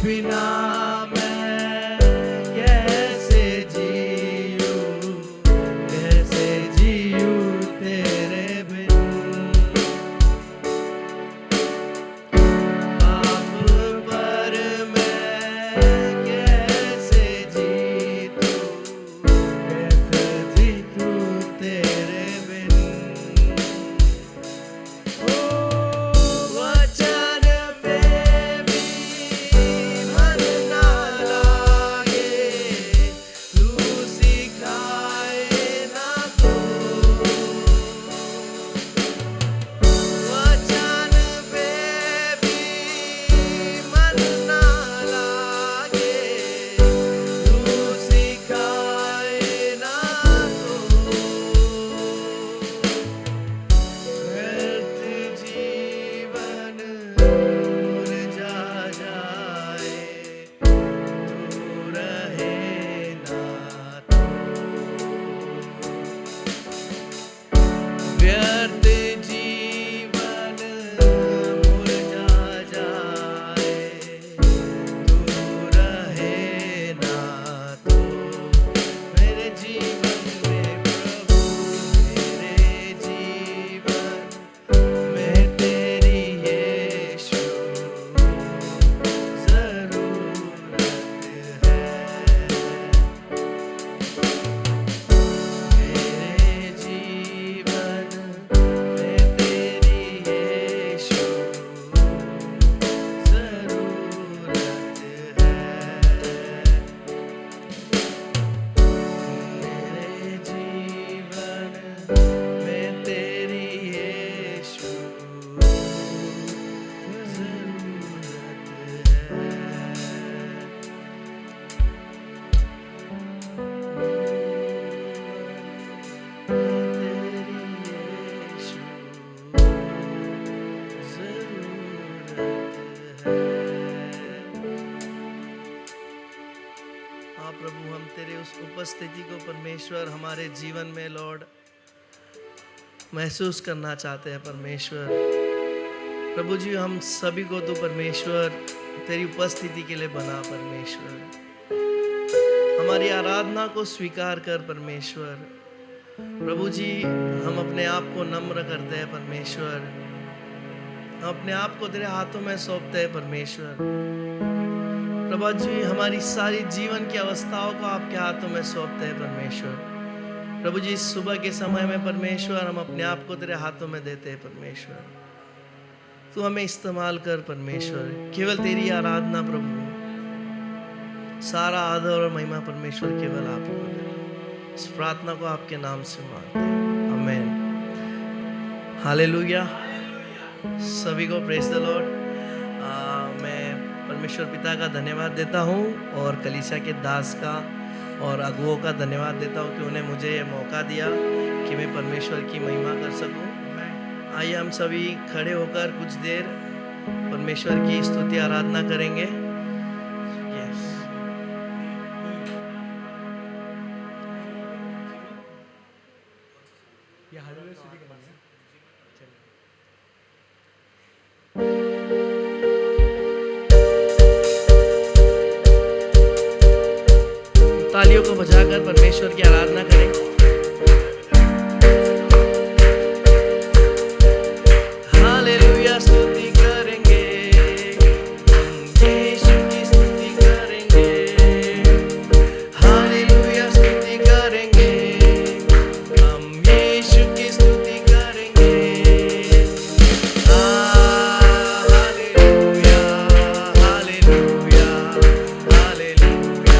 बिना मैं कैसे जीऊं, कैसे जीऊं तेरे बिन। पाप पर मैं कैसे जीतूं, कैसे जीतूं तेरे बिन। ओ वचन में भी मन ना लागे, तू सिखाए ना तो। वचन में भी मन ना लागे, तू सिखाए ना तो। व्यर्थ जीवन मुरझा जाए, तू रहे ना तो। व्यर्थ जीवन मुरझा जाए, तू रहे ना तो। मेरे जीवन में प्रभु, मेरे जीवन में तेरी यीशु जरूरत है। मेरे जीवन में तेरी यीशु जरूरत है। मेरे जीवन में तेरी यीशु हाँ प्रभु, हम तेरे उस उपस्थिति को परमेश्वर हमारे जीवन में लॉर्ड महसूस करना चाहते हैं परमेश्वर। प्रभु जी, हम सभी को तो परमेश्वर तेरी उपस्थिति के लिए बना परमेश्वर। हमारी आराधना को स्वीकार कर परमेश्वर। प्रभु जी, हम अपने आप को नम्र करते हैं परमेश्वर। हम अपने आप को तेरे हाथों में सौंपते हैं परमेश्वर। प्रभु जी, हमारी सारी जीवन की अवस्थाओं को आपके हाथों में सौंपते हैं परमेश्वर। प्रभु जी, इस सुबह के समय में परमेश्वर हम अपने आप को तेरे हाथों में देते हैं परमेश्वर। तू हमें इस्तेमाल कर परमेश्वर। केवल तेरी आराधना प्रभु, सारा आदर और महिमा परमेश्वर केवल आपको देना। इस प्रार्थना को आपके नाम से मांगते हैं, आमीन। हालेलुया। सभी को प्रेज द लॉर्ड। मैं परमेश्वर पिता का धन्यवाद देता हूँ और कलीसिया के दास का और अगुओं का धन्यवाद देता हूँ कि उन्हें मुझे ये मौका दिया कि मैं परमेश्वर की महिमा कर सकूँ। आइए हम सभी खड़े होकर कुछ देर परमेश्वर की स्तुति आराधना करेंगे। यस, तालियों को बजाकर परमेश्वर की आराधना करें। हालेलुया, स्तुति करेंगे, हम यीशु की स्तुति करेंगे। हालेलुया, स्तुति करेंगे, हम यीशु की स्तुति करेंगे। Hallelujah, hallelujah, hallelujah, hallelujah.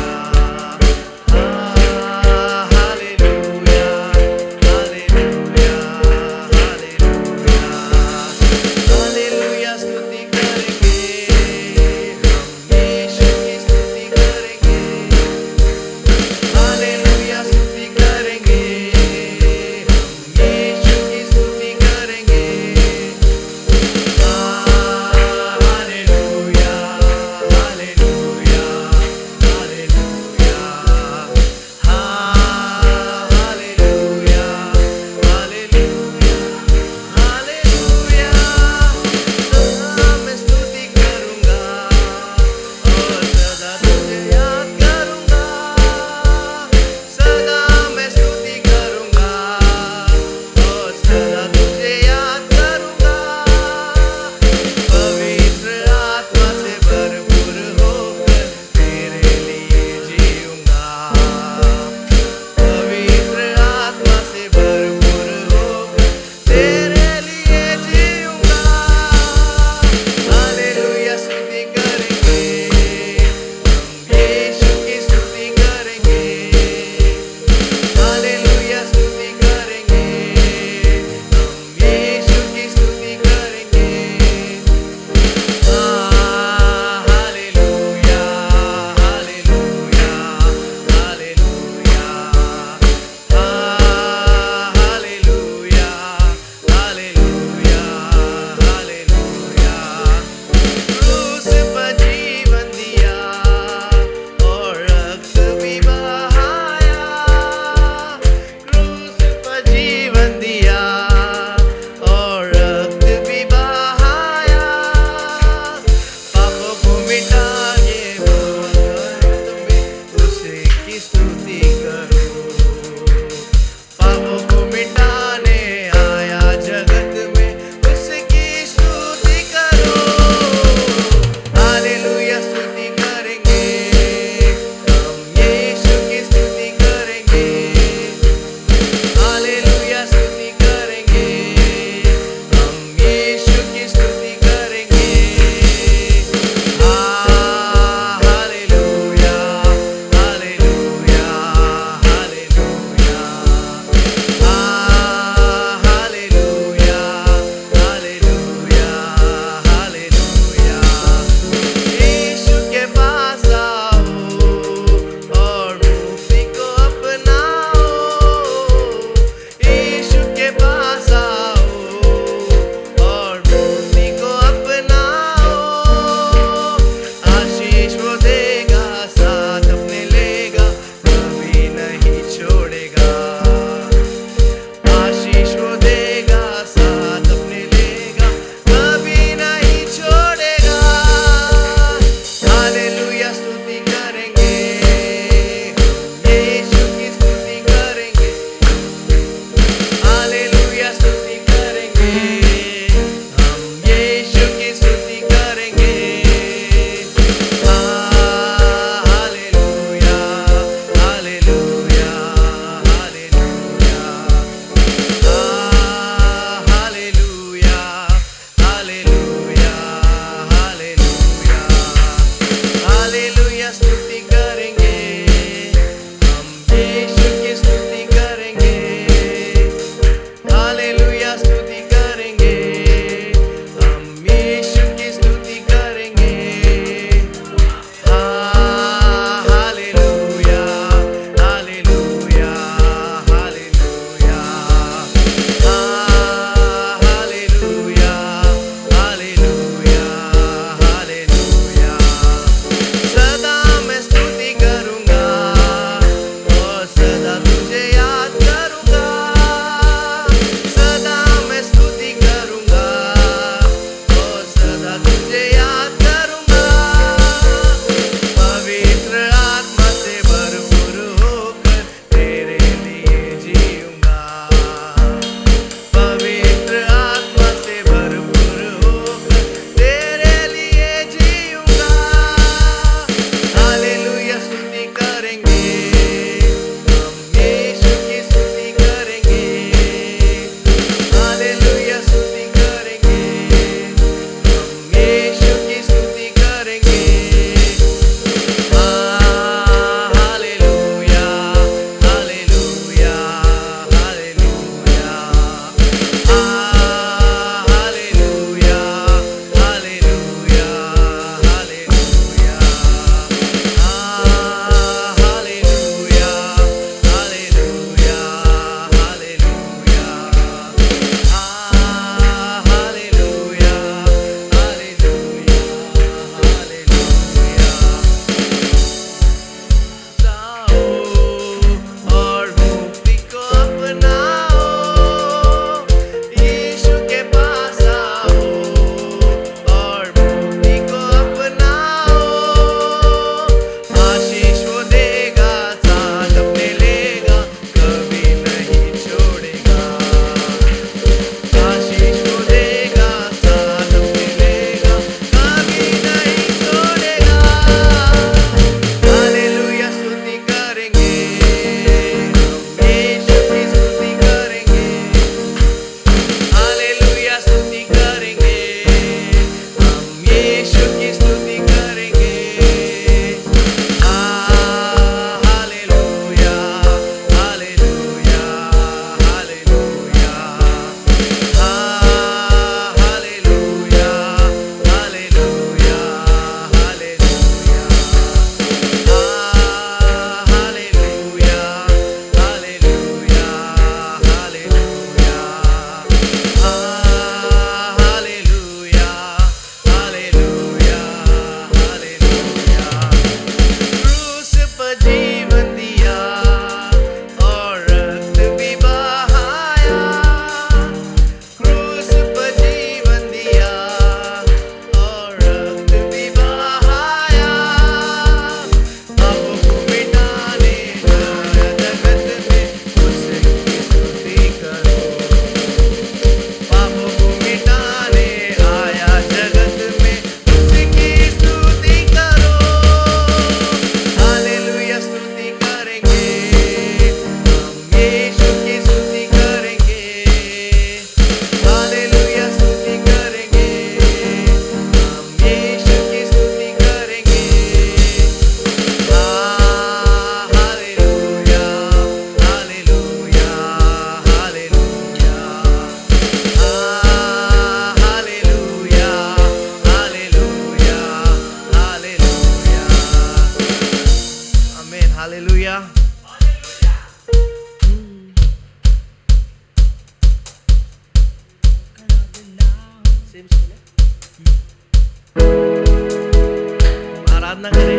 आराधना करें,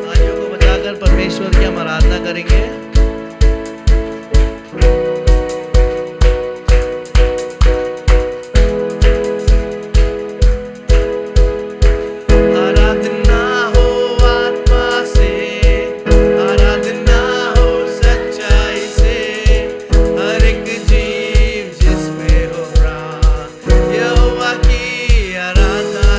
तालियों को बजाकर परमेश्वर की हम आराधना करेंगे। आराधना हो आत्मा से, आराधना हो सच्चाई से, हर एक जीव जिसमें हो प्राण यहोवा की आराधना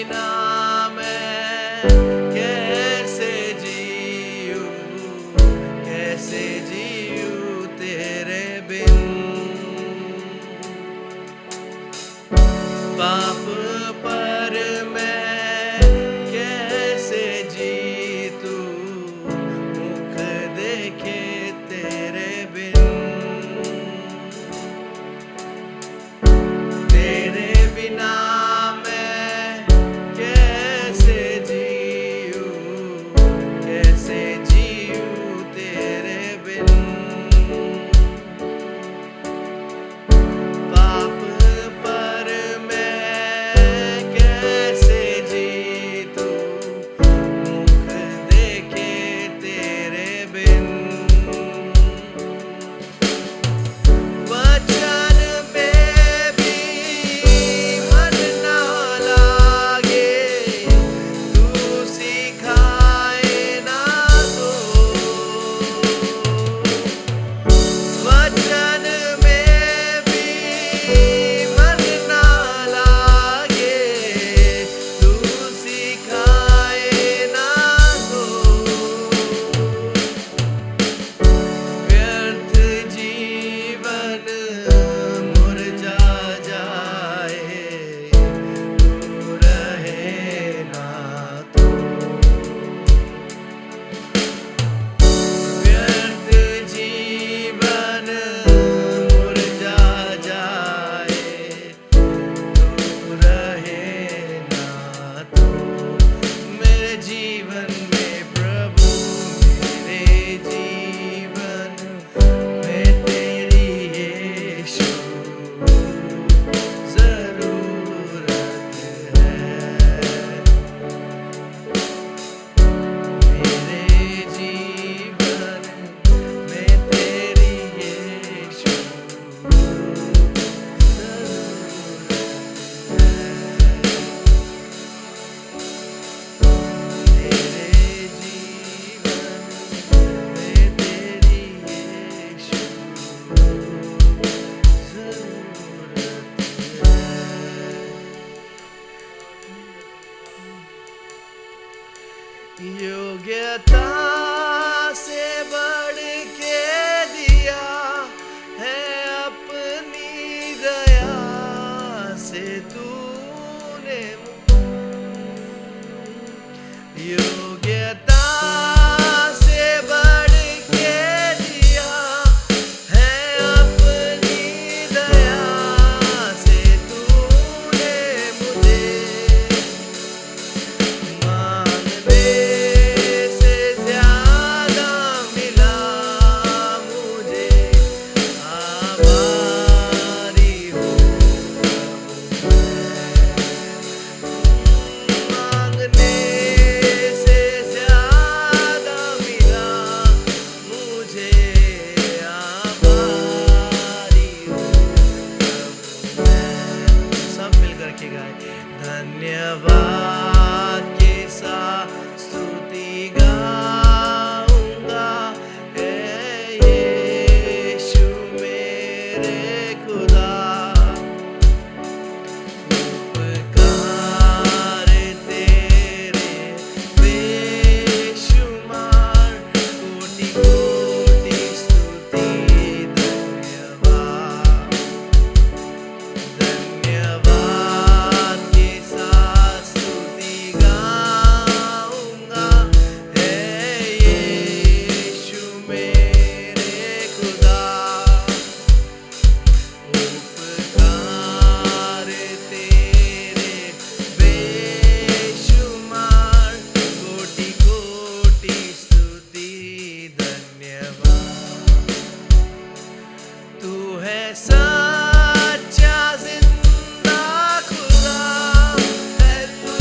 बिना मैं कैसे जीऊं, कैसे जीऊं तेरे बिन। पाप पर मैं कैसे जीतूं, मुख देखे तेरे बिन। तेरे बिना मैं कैसे जीऊं, कैसे जीऊं तेरे बिन। पाप पर मैं कैसे जीतूं, मुख देखे तेरे बिन। वचन में भी मन ना लागे, तू सिखाए ना तो। वचन में भी मन ना लागे, तू सिखाए ना तो। व्यर्थ जीवन मुरझा जाए, तू रहे ना तो। व्यर्थ जीवन मुरझा जाए, तू रहे ना तो। मेरे जीवन में प्रभु, मेरे जीवन में तेरी यीशु जरूरत है। मेरे जीवन में तेरी यीशु जरूरत है। मेरे जीवन में तेरी यीशु जरूरत है। योग्यता से बढ़ के दिया है अपनी दया से तूने। योग्यता से बढ़ के दिया है अपनी दया से तूने मुझे। मांगने से ज्यादा मिला मुझे, आभारी हूँ मांगने से ज्यादा मिला मुझे, आभारी हूँ मैं। सब मिलकर के गाए। धन्यवाद के साथ स्तुति गाऊंगा, हे यीशु मेरे खुदा। उपकार तेरे बेशुमार, कोटि कोटि स्तुति धन्यवाद। धन्यवाद के साथ स्तुति गाऊंगा, हे यीशु मेरे खुदा। उपकार तेरे बेशुमार, कोटि कोटि स्तुति धन्यवाद। तू है सच्चा जिंदा खुदा, है तू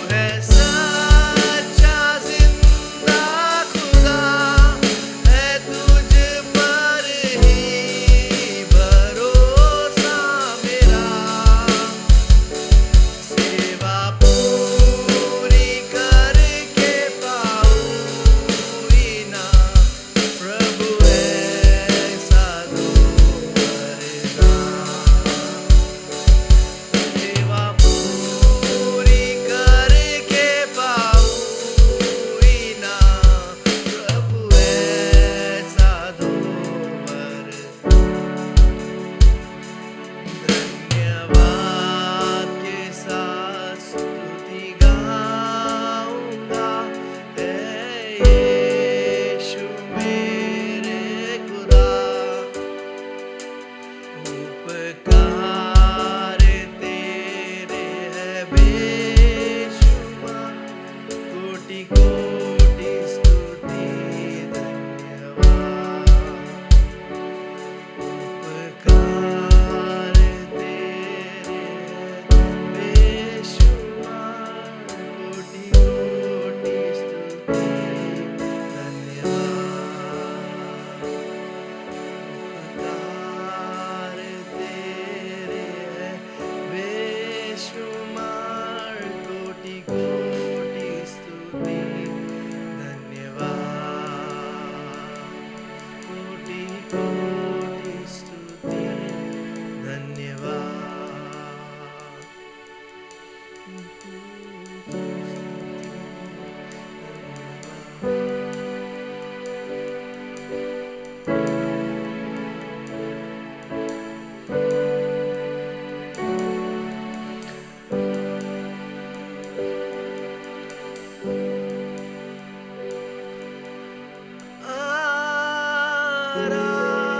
है सच्चा जिंदा खुदा, है तुझ पर ही भरोसा मेरा। सेवा पूरी करके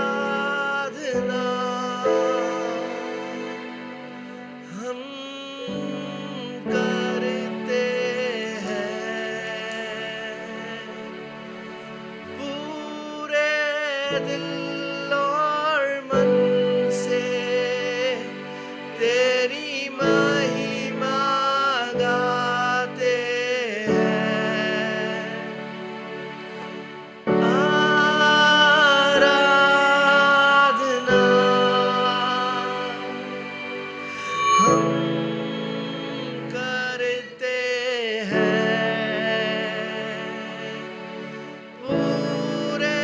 आराधना हम करते हैं पूरे दिल और मन से तेरी महिमा गाते हैं आराधना हम करते हैं पूरे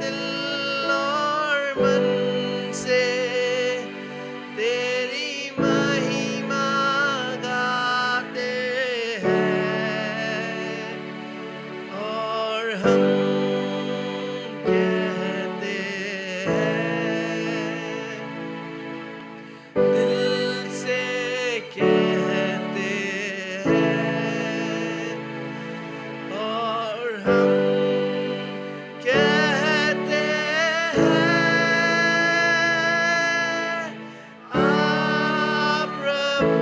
दिल और मन से तेरी महिमा गाते हैं और हम कहते हैं दिल से कहते हैं और हम कहते हैं प्रभु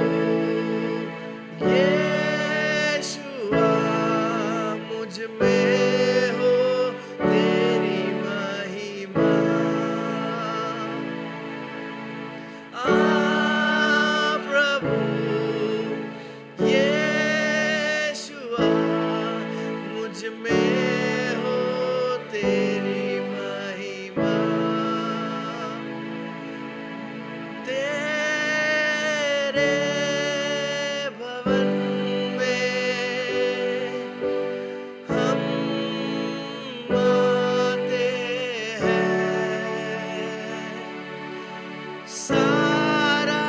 यीशुआ मुझ में हो तेरी महिमा प्रभु यीशुआ मुझ में हो तेरी महिमा तेरे भवन में हम आते हैं सारा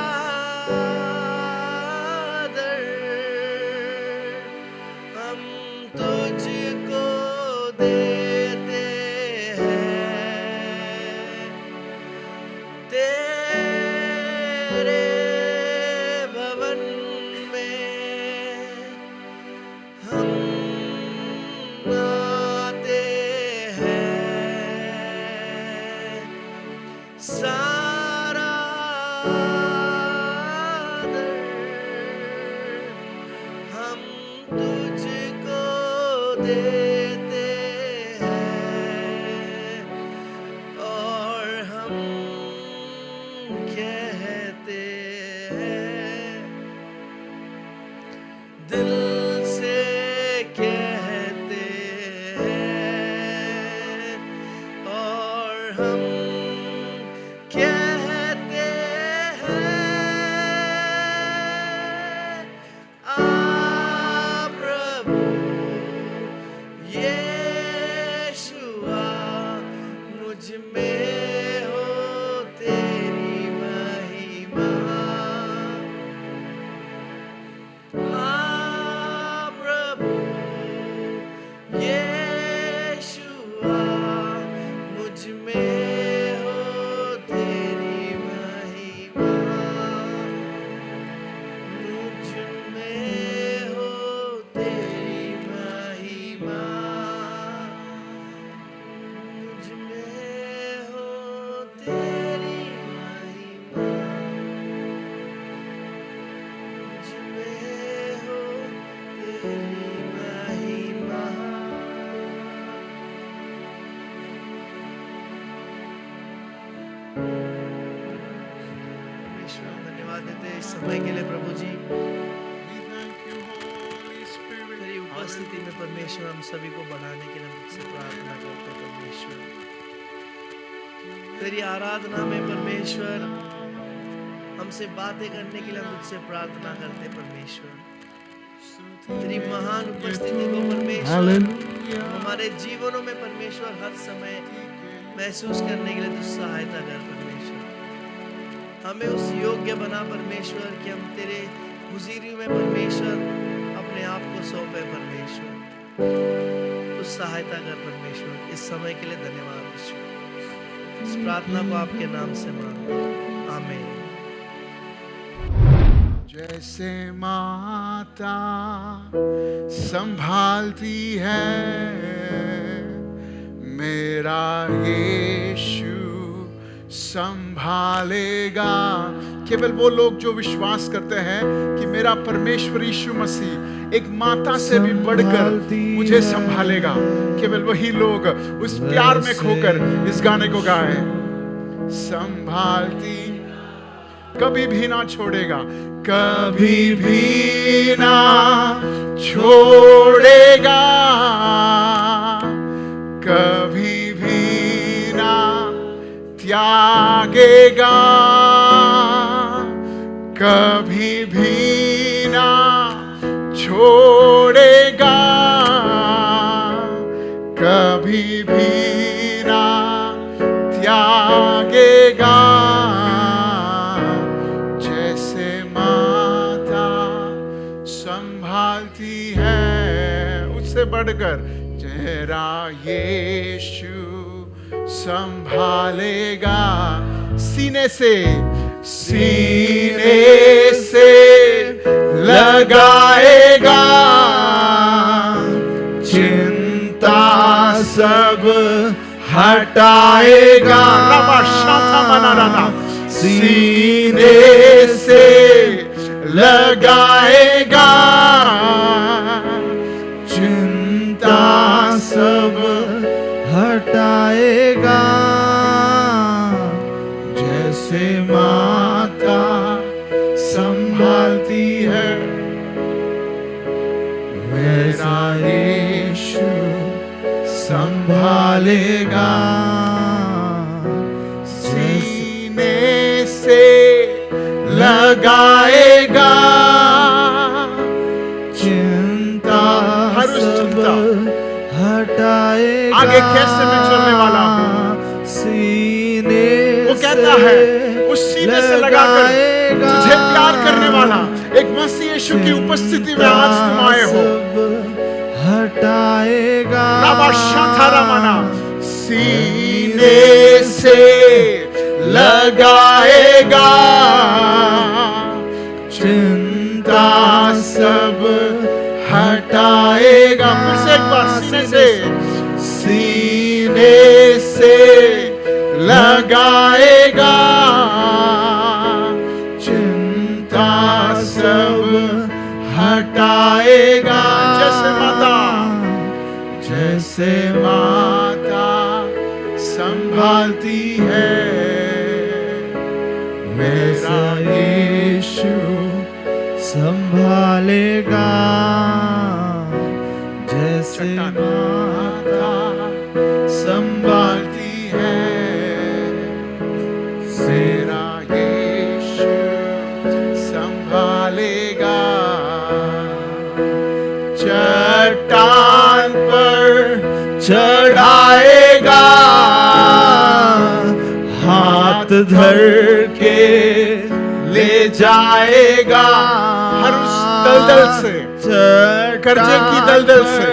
आदर हम तुझको देते हैं तेरे भवन में हम आते हैं सारा आदर हम तुझको देते हैं और हम कहते हैं दिल से कहते हैं और हम कहते हैं प्रभु यीशुआ मुझ में हो तेरी महिमा प्रभु यीशुआ मुझ में हो तेरी महिमा मुझ में हो तेरी महिमा मुझ में हो तेरी महिमा मुझ में हो तेरी महिमा परमेश्वर हम धन्यवाद देते हैं इस समय के लिए प्रभु जी तेरी उपस्थिति में परमेश्वर हम सभी को बढ़ाने के लिए मुझसे प्रार्थना करते हैं परमेश्वर तेरी आराधना में परमेश्वर हमसे बातें करने के लिए हम मुझसे प्रार्थना करते हैं परमेश्वर तेरी महान उपस्थिति को परमेश्वर हमारे जीवनों में परमेश्वर हर समय महसूस करने के लिए तू सहायता कर परमेश्वर हमें उस योग्य बना परमेश्वर कि हम तेरे गुजीरी में परमेश्वर अपने आप को सौंपे परमेश्वर। कुछ सहायता कर परमेश्वर। इस समय के लिए धन्यवाद ईश्वर। इस प्रार्थना को आपके नाम से मांगते हैं, आमीन। जैसे माता संभालती है मेरा यीशु संभालेगा। केवल वो लोग जो विश्वास करते हैं कि मेरा परमेश्वर यीशु मसीह एक माता से भी बढ़कर मुझे संभालेगा, केवल वही लोग उस प्यार में खोकर इस गाने को गाएं। संभालती, कभी भी ना छोड़ेगा, कभी भी ना छोड़ेगा, कभी भी ना त्यागेगा, कभी भी ना छोड़ेगा, कभी भी ना त्यागेगा। जैसे माता संभालती है, उससे बढ़कर तेरा यीशु संभालेगा। सीने से लगाएगा, चिंता सब हटाएगा। सीने से लगाएगा, चिंता सब हटाएगा। जैसे माता संभालती है मेरा यीशु संभालेगा। सीने से लगाएगा, चिंता हर उस चिंता हटाएगा। आगे कैसे मैं चलने वाला हूँ, सीने वो कहता है उस सीने से लगाकर तुझे प्यार करने वाला एक मसीह यीशु की उपस्थिति में आज तुम आए हो। हटाएगा सीने से लगाएगा, चिंता सब हटाएगा। फिर से एक बार, सीने से लगाएगा, चिंता सब हटाएगा। जैसे माता संभालती है मेरा यीशु संभालेगा। जैसे माता संभालती है मेरा यीशु संभालेगा। चट्टान पर चढ़ाएगा, हाथ धर के ले जाएगा। हर उस दलदल से, कर्जे की दलदल से,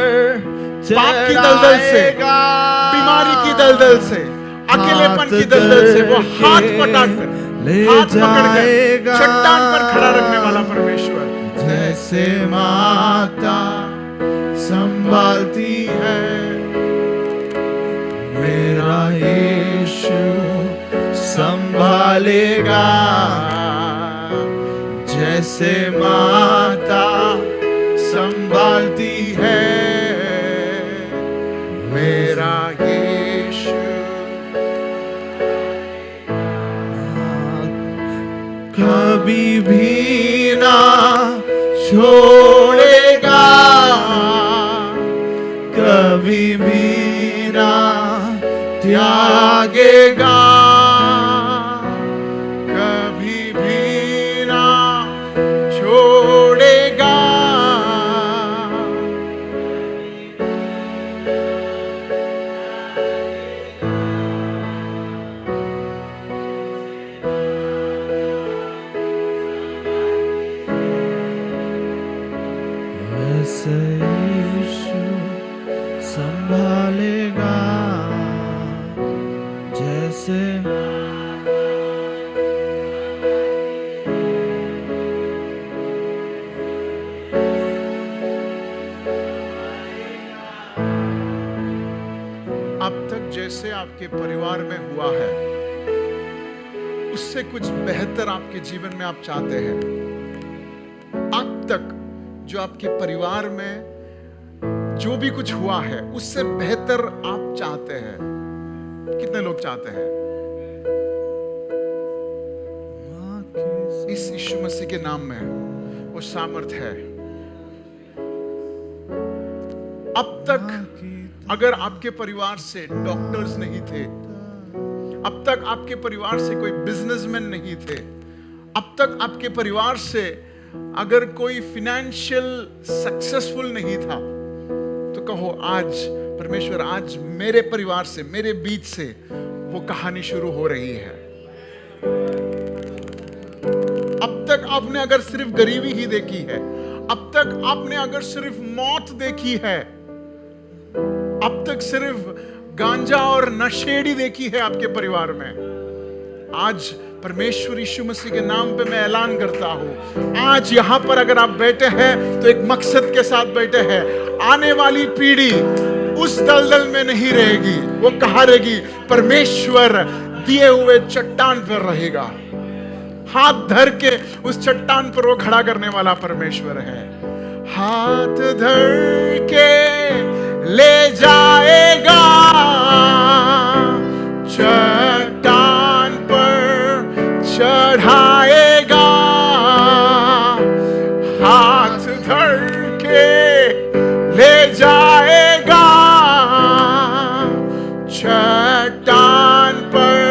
पाप की दलदल से, बीमारी की दलदल से, अकेलेपन की दलदल से वो हाथ पटाकर, हाथ पकड़कर चट्टान पर खड़ा रखने वाला परमेश्वर। जैसे माता संभालती है मेरा यीशु संभालेगा। जैसे माता संभालती है मेरा यीशु, कभी भी ना छोड़ेगा, कभी भी ना त्यागेगा, कभी भी ना छोड़ेगा। वैसे यीशु संभालेगा जैसे अब तक जैसे आपके परिवार में हुआ है उससे कुछ बेहतर आपके जीवन में आप चाहते हैं। अब तक जो आपके परिवार में जो भी कुछ हुआ है उससे बेहतर आप चाहते हैं। कितने लोग चाहते हैं? इस यीशु मसीह के नाम में वो सामर्थ है। अब तक अगर आपके परिवार से डॉक्टर्स नहीं थे, अब तक आपके परिवार से कोई बिजनेसमैन नहीं थे, अब तक आपके परिवार से अगर कोई फाइनेंशियल सक्सेसफुल नहीं था, तो कहो आज परमेश्वर आज मेरे परिवार से, मेरे बीच से वो कहानी शुरू हो रही है। अब तक आपने अगर सिर्फ गरीबी ही देखी है, अब तक आपने अगर सिर्फ मौत देखी है, अब तक सिर्फ गांजा और नशेड़ी देखी है आपके परिवार में, आज परमेश्वर यीशु मसीह के नाम पे मैं ऐलान करता हूं, आज यहां पर अगर आप बैठे हैं तो एक मकसद के साथ बैठे हैं। आने वाली पीढ़ी उस दलदल में नहीं रहेगी, वो कहां रहेगी? परमेश्वर दिए हुए चट्टान पर रहेगा। हाथ धर के उस चट्टान पर वो खड़ा करने वाला परमेश्वर है। हाथ धर के ले जाएगा, चट्टान पर चढ़ाएगा। हाथ धर के ले जाएगा, चट्टान पर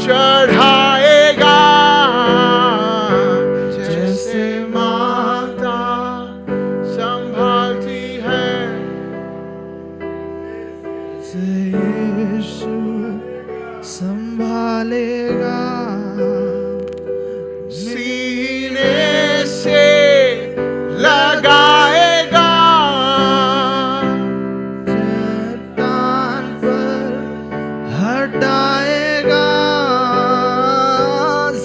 चढ़ाएगा। जैसे माता संभालती है, यीशु संभालेगा। सीने से लगाएगा, चट्टान पर हटाएगा।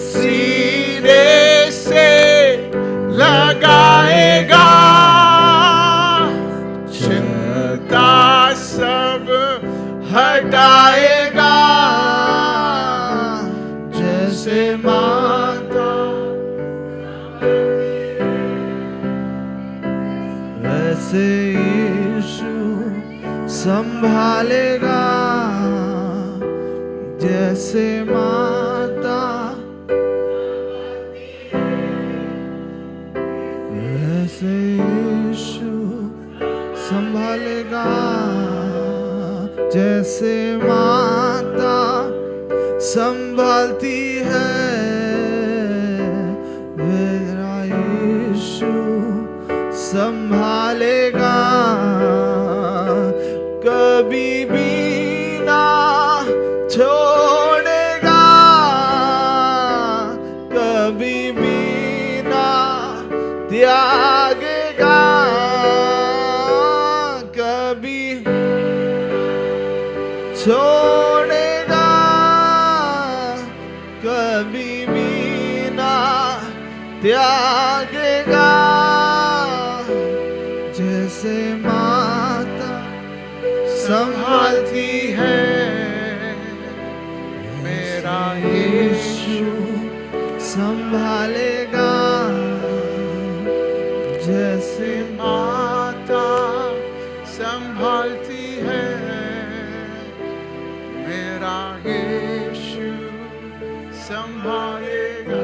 सीने से लगाएगा, चिंता सब हटाएगा। जैसे माता वैसे यीशु संभालेगा। जैसे माता वैसे यीशु संभालेगा। जैसे माता संभालती है, मेरा यीशु संभालेगा। कभी भी ना छोड़ेगा, कभी भी ना त्यागेगा। कभी छोड़ेगा, कभी भी ना त्यागेगा। जैसे माता संभालती है, मेरा यीशु संभालेगा। जैसे माता संभालती है, मेरा यीशु संभालेगा।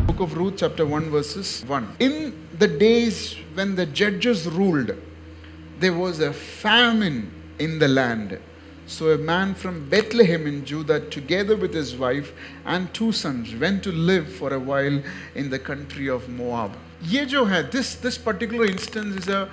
Book of Ruth chapter 1 verses 1. In the days when the judges ruled, there was a famine in the land. So a man from Bethlehem in Judah, together with his wife and 2 sons, went to live for a while in the country of Moab. ये जो है, this particular instance is a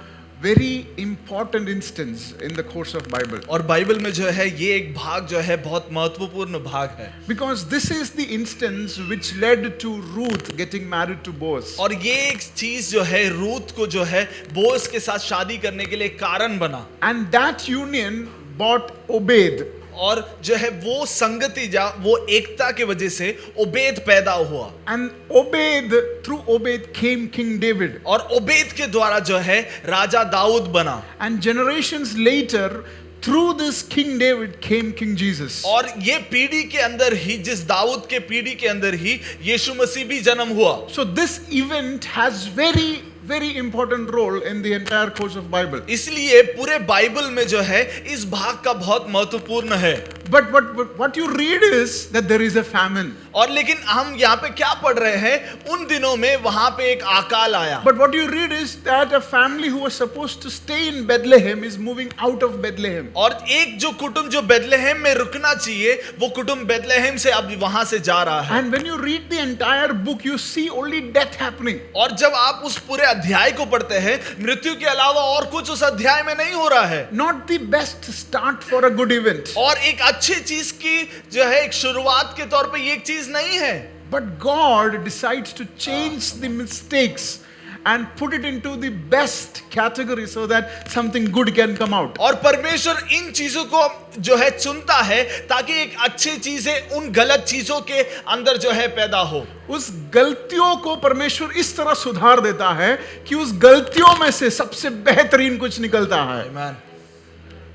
very important instance in the course of Bible. और Bible में जो है ये एक भाग जो है बहुत महत्वपूर्ण भाग है, Because this is the instance which led to Ruth getting married to Boaz. और ये एक चीज जो है रूथ को जो है बोअज के साथ शादी करने के लिए कारण बना, And that union brought Obed. और जो है वो संगति वो एकता के वजह से ओबेद पैदा हुआ, And Obed, through Obed came King David. और ओबेद के द्वारा जो है राजा दाऊद बना, And generations later, through this King David came King Jesus. और ये पीढ़ी के अंदर ही, जिस दाऊद के पीढ़ी के अंदर ही यीशु मसीह भी जन्म हुआ। So this event has very important role in the entire course of Bible. इसलिए पूरे बाइबल में जो है इस भाग का बहुत महत्वपूर्ण है। But what you read is that there is a famine. और लेकिन हम यहाँ पे क्या पढ़ रहे हैं, उन दिनों में वहां पे एक अकाल आया। But what you read is that a family who was supposed to stay in Bethlehem is moving out of Bethlehem. और एक जो कुटुंब जो बेथलेहेम में रुकना चाहिए, वो कुटुंब बेथलेहेम से अब वहां से जा रहा है। And when you read the entire book, you see only death happening. और जब आप उस पूरे अध्याय को पढ़ते हैं, मृत्यु के अलावा और कुछ उस अध्याय में नहीं हो रहा है। Not the best start for a good event. और एक अच्छी चीज की जो है एक शुरुआत के तौर पे ये एक चीज नहीं है। But God decides to change the mistakes and put it into the best category so that something good can come out. और परमेश्वर इन चीजों को जो है चुनता है ताकि एक अच्छी चीजें उन गलत चीजों के अंदर जो है पैदा हो। उस गलतियों को परमेश्वर इस तरह सुधार देता है कि उस गलतियों में से सबसे बेहतरीन कुछ निकलता है। Amen.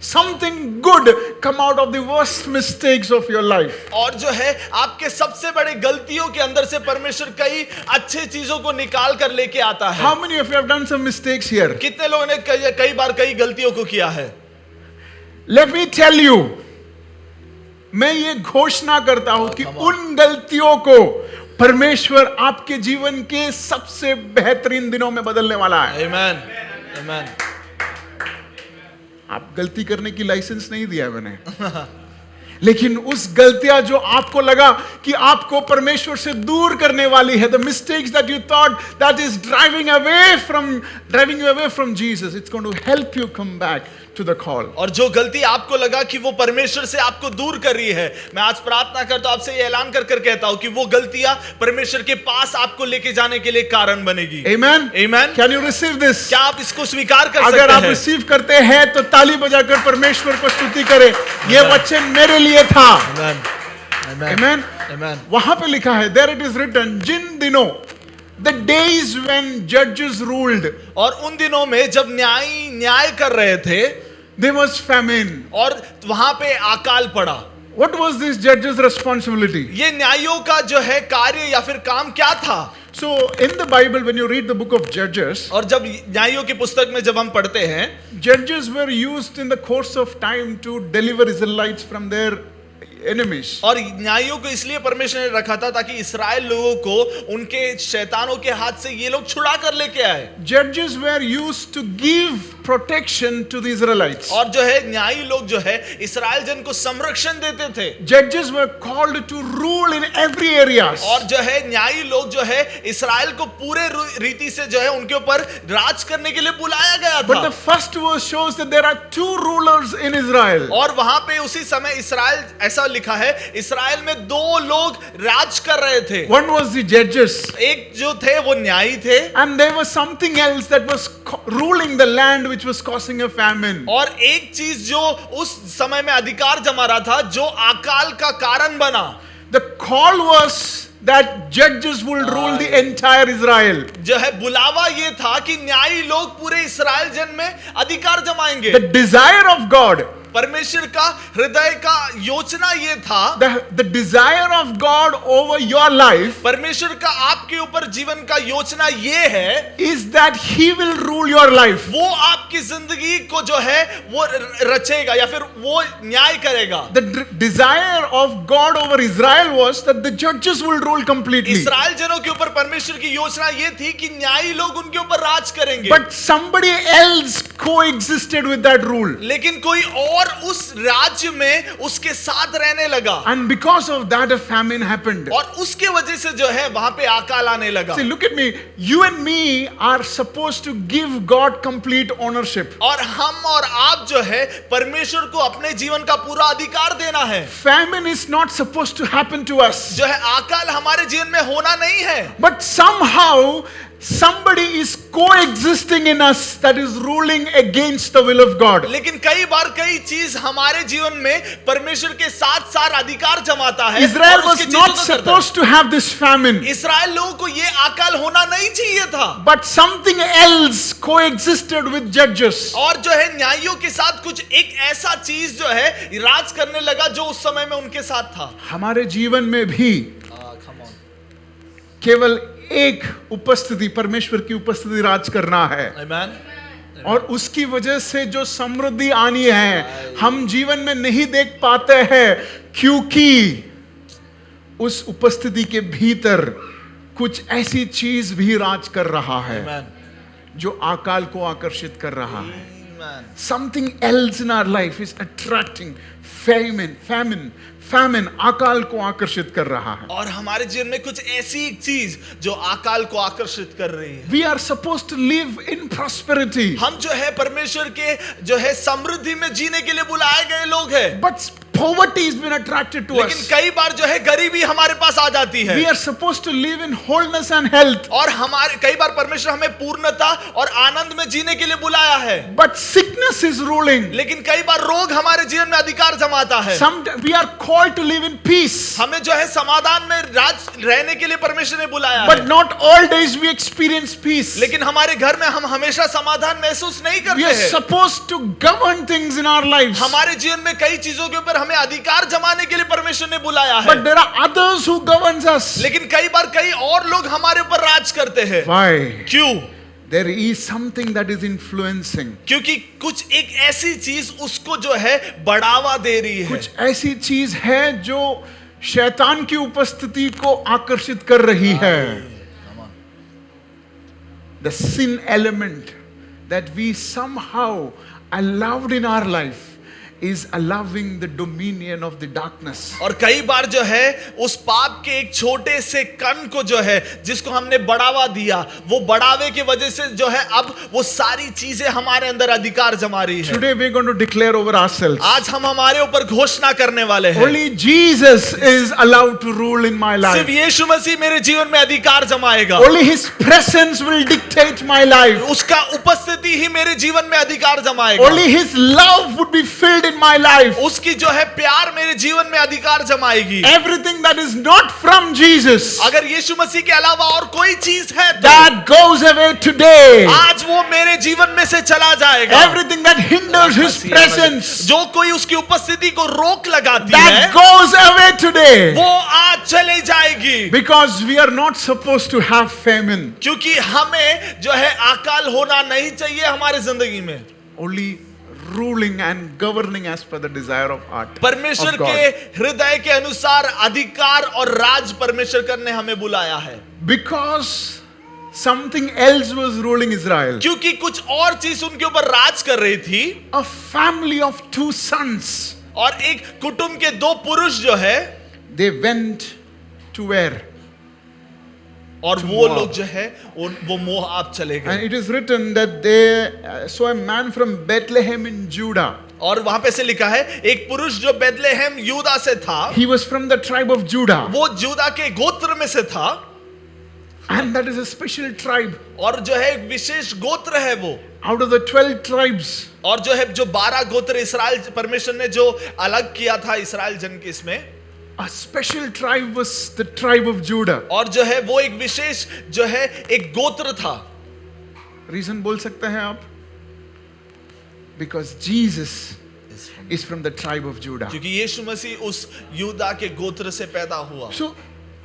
Something good come out of the worst mistakes of your life. और जो है आपके सबसे बड़े गलतियों के अंदर से परमेश्वर कई अच्छे चीजों को निकाल कर लेके आता है। How many of you have done some mistakes here? कितने लोगों ने कई बार कई गलतियों को किया है? Let me tell you, मैं ये घोषणा करता हूं कि उन गलतियों को परमेश्वर आपके जीवन के सबसे बेहतरीन दिनों में बदलने वाला है। Amen. Amen. आप गलती करने की लाइसेंस नहीं दिया है मैंने, लेकिन उस गलतियां जो आपको लगा कि आपको परमेश्वर से दूर करने वाली है, the mistakes that you thought that is driving you away from Jesus, it's going to help you come back to the call. और जो गलती आपको लगा कि वो परमेश्वर से आपको दूर कर रही है, मैं आज प्रार्थना करता हूं, आपसे ये ऐलान कर कहता हूं कि वो गलतियां परमेश्वर के पास आपको लेके जाने के लिए कारण बनेगी। Amen. Amen. Can you receive this? क्या आप इसको स्वीकार कर सकते अगर आप हैं? रिसीव करते हैं तो ताली बजाकर परमेश्वर को स्तुति करें। ये वचन मेरे लिए था। Amen. Amen. Amen. Amen. वहां पे लिखा है, there it is written, जिन दिनों, the days when judges ruled, और उन दिनों में जब न्याय कर रहे थे, there was famine. और वहां पे अकाल पड़ा। What was this judge's responsibility? ये न्यायों का जो है कार्य या फिर काम क्या था? So in the Bible, when you read the book of Judges, और जब न्यायों की पुस्तक में जब हम पढ़ते हैं, judges were used in the course of time to deliver Israelites from their enemies. और न्यायों को इसलिए परमेश्वर ने रखा था ताकि इस्राएल लोगों को उनके शैतानों के हाथ से ये लोग छुड़ा कर लेके आए। Judges were used to give protection to the Israelites. और जो है न्यायी लोग जो है इस्राएल जन को संरक्षण देते थे। Judges were called to rule in every areas. और जो है न्यायी लोग जो है इस्राएल को पूरे रीति से जो है उनके ऊपर राज करने के लिए बुलाया गया But था। the first verse shows that there are two rulers in Israel. और वहां पे उसी समय इस्राएल, ऐसा लिखा है, इस्राएल में दो लोग राज कर रहे थे। One was the judges, एक जो थे वो न्यायी थे, and there was something else that was ruling the land which was causing a famine. और एक चीज जो उस समय में अधिकार जमा रहा था, जो अकाल का कारण बना। The call was that judges will rule the entire Israel. जो है बुलावा ये था कि न्यायी लोग पूरे इस्राएल जन में अधिकार जमाएंगे। The desire of God, परमेश्वर का हृदय का योजना ये था, the desire of God over your life परमेश्वर का आपके ऊपर जीवन का योजना ये है, is that He will rule your life. वो आपकी जिंदगी को जो है वो रचेगा या फिर वो न्याय करेगा। The desire of God over Israel was that the judges will rule completely. इस्राएल जनों के ऊपर परमेश्वर की योजना ये थी कि न्यायी लोग उनके ऊपर राज करेंगे। But somebody else coexisted with that rule. लेकिन कोई और उस राज्य में उसके साथ रहने लगा, And because of that, a famine happened. और उसके वजह से जो है वहां पे अकाल आने लगा। See, look at me. You and me are supposed to give God complete ownership. और हम और आप जो है परमेश्वर को अपने जीवन का पूरा अधिकार देना है। Famine is not supposed to happen to us. जो है अकाल हमारे जीवन में होना नहीं है, But somehow, somebody is coexisting in us that is ruling against the will of God. लेकिन कई बार कई चीज हमारे जीवन में परमेश्वर के साथ साथ अधिकार जमाता है। Israel और was उसकी not चीजों को करता है। supposed to have this famine. इस्राएल लोगों को ये अकाल होना नहीं चाहिए था, But something else coexisted with judges. और जो है न्यायियों के साथ कुछ एक ऐसा चीज जो है राज करने लगा जो उस समय में उनके साथ था। हमारे जीवन में भी केवल एक उपस्थिति, परमेश्वर की उपस्थिति राज करना है, आमीन। और उसकी वजह से जो समृद्धि आनी है हम जीवन में नहीं देख पाते हैं, क्योंकि उस उपस्थिति के भीतर कुछ ऐसी चीज भी राज कर रहा है आमीन। जो अकाल को आकर्षित कर रहा है। आमीन। Something else in our life is attracting famine, अकाल को आकर्षित कर रहा है। और हमारे जीवन में कुछ ऐसी एक चीज जो अकाल को आकर्षित कर रही है। We are supposed to live in prosperity. हम जो है परमेश्वर के जो है समृद्धि में जीने के लिए बुलाए गए लोग हैं, But poverty has been attracted to लेकिन us. कई बार जो है गरीबी हमारे पास आ जाती है। We are supposed to live in wholeness and health. और हमारे कई बार परमेश्वर हमें पूर्णता और आनंद में जीने के लिए बुलाया है, But sickness is ruling. लेकिन कई बार रोग हमारे जीवन में अधिकार जमाता है। We are called to live in peace. हमें जो है समाधान में राज रहने के लिए परमेश्वर ने बुलाया But है, not all days we experience peace. लेकिन हमारे घर में हम हमेशा समाधान महसूस नहीं We करते are हैं। supposed to govern things in our lives. हमारे जीवन में कई चीजों के ऊपर हमें अधिकार जमाने के लिए परमेश्वर ने बुलाया है, But there are others who governs us. लेकिन कई बार कई और लोग हमारे ऊपर राज करते हैं। Why? क्यों? There is something that is influencing. क्योंकि कुछ एक ऐसी चीज उसको जो है बढ़ावा दे रही है। कुछ ऐसी चीज है जो शैतान की उपस्थिति को आकर्षित कर रही है। The sin element that we somehow allowed in our life is allowing the dominion of the darkness. और कई बार जो है उस पाप के एक छोटे से कण को जो है जिसको हमने बढ़ावा दिया, वो बढ़ावे की वजह से जो है अब वो सारी चीजें हमारे अंदर अधिकार जमा रही है। Today we're going to declare over ourselves. आज हम हमारे ऊपर घोषणा करने वाले हैं, Only Jesus is allowed to rule in my life. सिर्फ यीशु मसीह मेरे जीवन में अधिकार जमाएगा। Only His presence will dictate my life. उसका उपस्थिति ही मेरे जीवन में अधिकार जमाएगा। Only His love would be filled in my life. उसकी जो है प्यार मेरे जीवन में अधिकार जमाएगी। Everything that is not from Jesus, अगर यीशु मसीह के अलावा और कोई चीज है तो that goes away today. आज वो मेरे जीवन में से चला जाएगा। Everything that hinders His presence, जो कोई उसकी उपस्थिति को रोक लगाती that है goes away today. वो आज चली जाएगी। Because we are not supposed to have famine. क्योंकि हमें जो है अकाल होना नहीं चाहिए हमारे जिंदगी में। Only ruling and governing as per the desire of heart परमेश्वर of God. के हृदय के अनुसार अधिकार और राज परमेश्वर करने हमें बुलाया है। Because something else was ruling Israel. क्योंकि कुछ और चीज उनके ऊपर राज कर रही थी, A family of 2 sons. और एक कुटुंब के 2 पुरुष जो है, They went to where? और वो लोग जो है वो मोआब चले And गए। it is written that they saw a man from Bethlehem in Judah. और वहां पे से लिखा है एक पुरुष जो बेथलेहेम यूदा से था, He was from the tribe of Judah. वो यूदा के गोत्र में से था, And that is a special tribe. और जो है एक विशेष गोत्र है वो। Out of the 12 tribes, और जो है जो 12 गोत्र इस्राएल परमेश्वर ने जो अलग किया था इस्राएल जन के इसमें, a special tribe was the tribe of Judah. और जो है वो एक विशेष जो है एक गोत्र था। Reason बोल सकते हैं आप? Because Jesus is from the tribe of Judah. क्योंकि यीशु मसीह उस यूदा के गोत्र से पैदा हुआ। So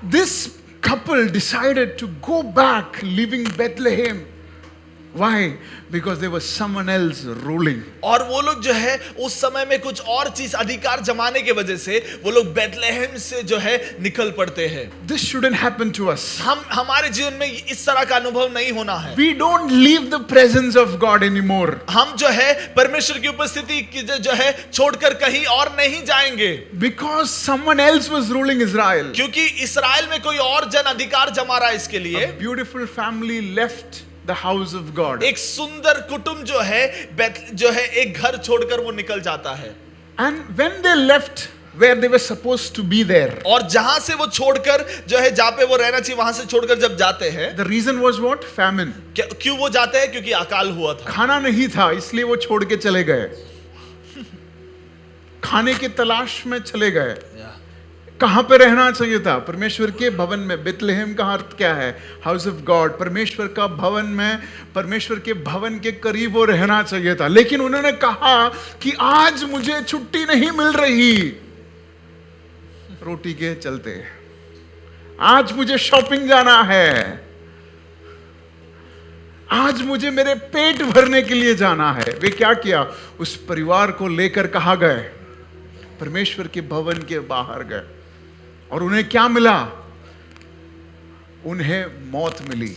this couple decided to go back living Bethlehem. Why? Because there was someone else ruling. और वो लोग जो है उस समय में कुछ और चीज अधिकार जमाने के वजह से वो लोग बेथलेहेम से जो है निकल पड़ते हैं। This shouldn't happen to us. हमारे जीवन में इस तरह का अनुभव नहीं होना है। We don't leave the presence of God anymore. हम जो है परमेश्वर की उपस्थिति की जो है छोड़कर कहीं और नहीं जाएंगे, Because someone else was ruling Israel. क्योंकि इस्राएल में कोई और जन अधिकार जमा रहा है इसके लिए। A beautiful family left the house of God. एक सुंदर कुटुंब जो है एक घर छोड़कर वो निकल जाता है। And when they left where they were supposed to be there, और जहां से वो छोड़कर जो है जहां पे वो रहना चाहिए वहां से छोड़कर जब जाते हैं, the reason was what? Famine. क्यों वो जाते हैं? क्योंकि अकाल हुआ था। खाना नहीं था इसलिए वो छोड़ के चले गए। खाने की तलाश में चले गए। कहां पे रहना चाहिए था? परमेश्वर के भवन में। बेथलेहेम का अर्थ क्या है? House of God. परमेश्वर का भवन में, परमेश्वर के भवन के करीब वो रहना चाहिए था। लेकिन उन्होंने कहा कि आज मुझे छुट्टी नहीं मिल रही रोटी के चलते, आज मुझे शॉपिंग जाना है, आज मुझे मेरे पेट भरने के लिए जाना है। वे क्या किया? उस परिवार को लेकर कहां गए? परमेश्वर के भवन के बाहर गए। और उन्हें क्या मिला? उन्हें मौत मिली।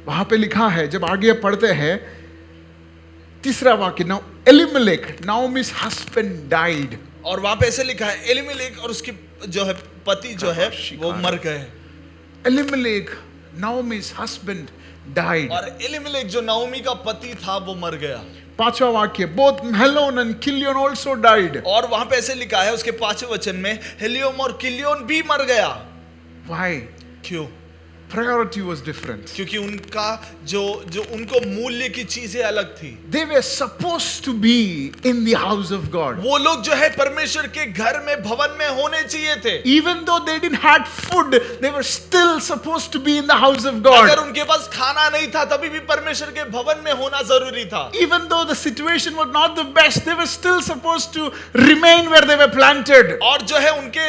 वहां पे लिखा है, जब आगे पढ़ते हैं, तीसरा वाक्य, now Elimelech, Naomi's husband died. और वहां पे ऐसे लिखा है, एलीमेलेक और उसकी जो है पति जो है वो मर गए। Elimelech, Naomi's husband died. और एलीमेलेक जो नाओमी का पति था वो मर गया। पांचवा वाक्य, both Mahlon and Chilion also died. और वहां पे ऐसे लिखा है उसके 5वें वचन में, हेलियोम और किलियोन भी मर गया। Why? क्यों? Priority was different. क्योंकि उनका जो उनको मूल्य की चीजें अलग थी। They were supposed to be in the house of God. वो लोग जो है परमेश्वर के घर में, भवन में होने चाहिए थे। Even though they didn't had food, they were still supposed to be in the house of अगर God. उनके पास खाना नहीं था तभी भी परमेश्वर के भवन में होना जरूरी था। Even though the situation was not the best, they were still supposed to remain where they were planted. और जो है उनके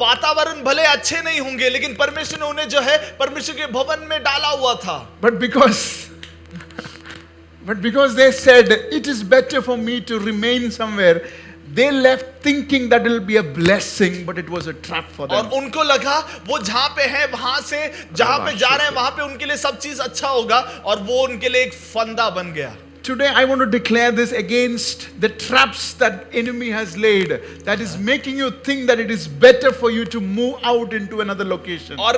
वातावरण भले अच्छे नहीं होंगे, लेकिन परमेश्वर ने उन्हें जो है परमेश्वर के भवन में डाला हुआ था। But because they said it is better for me to remain somewhere, they left thinking that it will be a blessing, but it was a trap for them. और उनको लगा वो जहां पे है वहां से जहां पे जा रहे हैं वहां पे उनके लिए सब चीज अच्छा होगा, और वो उनके लिए एक फंदा बन गया। Today I want to declare this against the traps that enemy has laid, that is making you think that it is better for you to move out into another location. और